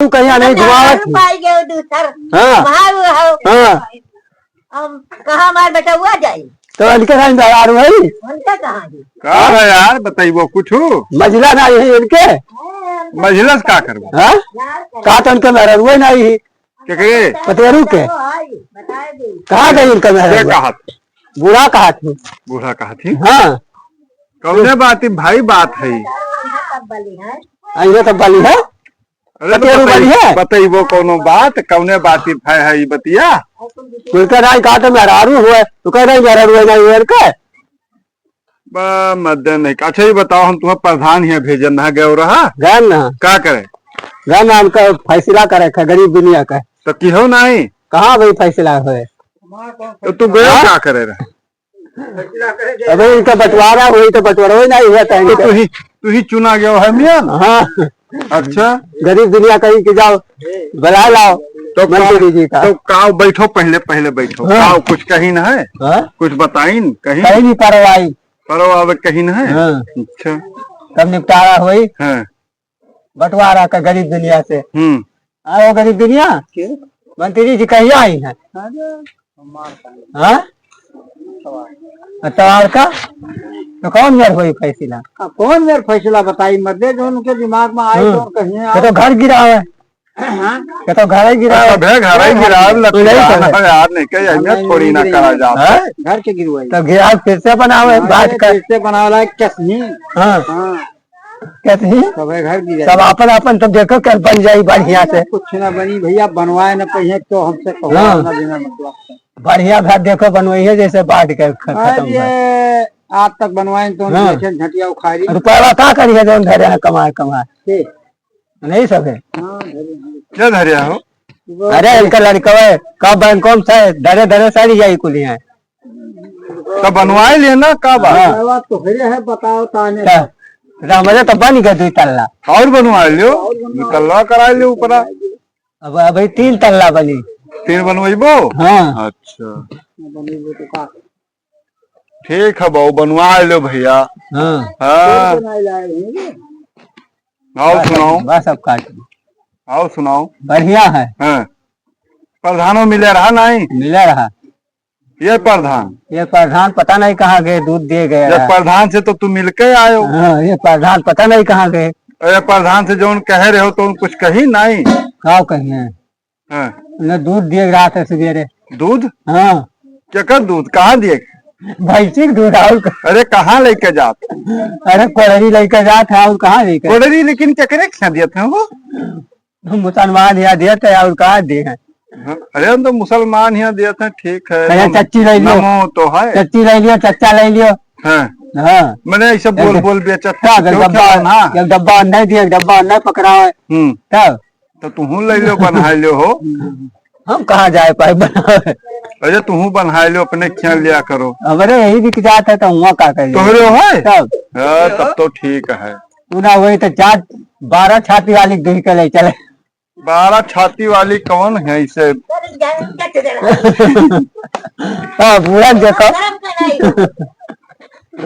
तू कहीं नहीं घुमावत। हाँ हाँ कहाँ मार बेटा हुआ जाये तो इनके साथ दरार भाई उनका कहाँ जी का है यार बताइबो कुछ मजला ना यही इनके मजलस का करबो हाँ कहा तो उनके मेहर हुए नहीं केकरे पतेरू के कहाँ गई इनका मेहर कहा बूढ़ा कहा थी बूढ़ा कहा थी हाँ कौने बात भाई बात है ये तो बली है पतेरू बली है बताइबो कोनो बात कौने बात भाई है बतिया कोई कह रहा है कहा तो मेहरारू हुए तो कह रहे मेहर हुए नहीं इनके मध्य नहीं अच्छा ही बताओ हम तुम्हें प्रधान ही भेजन है गए रहा गए ना क्या करे गए ना उनका फैसला करे गरीब दुनिया का तो की हो नहीं कहाँ भाई फैसला हुए तो तू गए क्या करे रहा अबे इनका बंटवारा हुई तो बंटवारा नहीं हुआ था तू ही चुना गया है मियां हाँ अच्छा गरीब दुनिया कहीं कि जाओ बुला लाओ तो मंत्री जी का तो काव बैठो पहले बैठो हाँ? काव कुछ कहीं न है हाँ? कुछ बताइन कहीं कहीं नहीं कार्रवाई करो अब कहीं न है हाँ? अच्छा तब निपटारा हुई हाँ बंटवारा का गरीब दुनिया से आओ गरीब दुनिया मंत्री जी कहीं आई है हाँ तवार का तो कौन मेर हुई फैसला कौन मेरे फैसला बताई मध्य जो उनके दिमाग में आए तो कहीं तो घर गिरा है तो घर गिरा है घर ही गिरा यार नहीं कहीं अहमियत थोड़ी ना करा जाता घर के गिरवाई तो गिरा फिर से बनावे बात कर फिर से बनावला कैसे हाँ कैसे सब घर गिरा सब अपन अपन तो देखो कल बन जाये बढ़िया से कुछ ना बनी भैया बनवाए न पहिए तो हमसे कहो ना बिना मतलब बढ़िया घर देखो बनवाइए जैसे बांट के खत्म आज तक बनवाए तो झटिया उखाड़ी रुपया क्या करिए जो धरे कमाए नहीं सब है क्या धरिया हो अरे इनका लड़का है कब बैंकों से धरे सारी जाई कुली है तो बनवाए लिए ना कब तो है बताओ ताने मजा तो बन गया 2 तल्ला और बनवा लियो तल्ला करा लियो ऊपर अब अभी 3 तल्ला बनी 3 बनवाइबो हाँ अच्छा ठीक है बहु बनवा लो भैया हाँ आओ सुनाओ बस अब काट आओ सुनाओ बढ़िया है हाँ प्रधानों मिले रहा नहीं मिला रहा ये प्रधान पता नहीं कहाँ गए दूध दे गए ये प्रधान से तो तुम मिलके आयो हाँ, ये प्रधान पता नहीं कहाँ गए ये प्रधान से जो कह रहे हो तो कुछ कही नहीं कहाँ कहीं है हाँ। दूध दिए रहा था सवेरे दूध हाँ क्या कर दूध कहाँ दिए भैंसी दूध और अरे कहाँ लेके जात अरे कोड़री लेकर जात है और कहाँ लेकर कोड़री लेकिन क्या खा दिया था वो मुसलमान यहाँ दिए थे और कहाँ दिए हैं अरे हम तो मुसलमान यहाँ दिया था ठीक है चच्ची ले लियो तो है चच्ची ले लियो चच्चा ले लियो हाँ मैंने ऐसा बोल बेचता डब्बा नहीं दिया डब्बा नहीं पकड़ा है तब तो तुम ले लो बना लो हो हम कहाँ जाए पाए बनावे अरे तुम बना लो अपने ख्याल लिया करो हमारे यही बिक जाता है तो वहाँ का करिए तो है तब तब तो ठीक है पूरा वही तो 12 छाती वाली दूध के ले चले 12 छाती वाली कौन है इसे हाँ पूरा देखो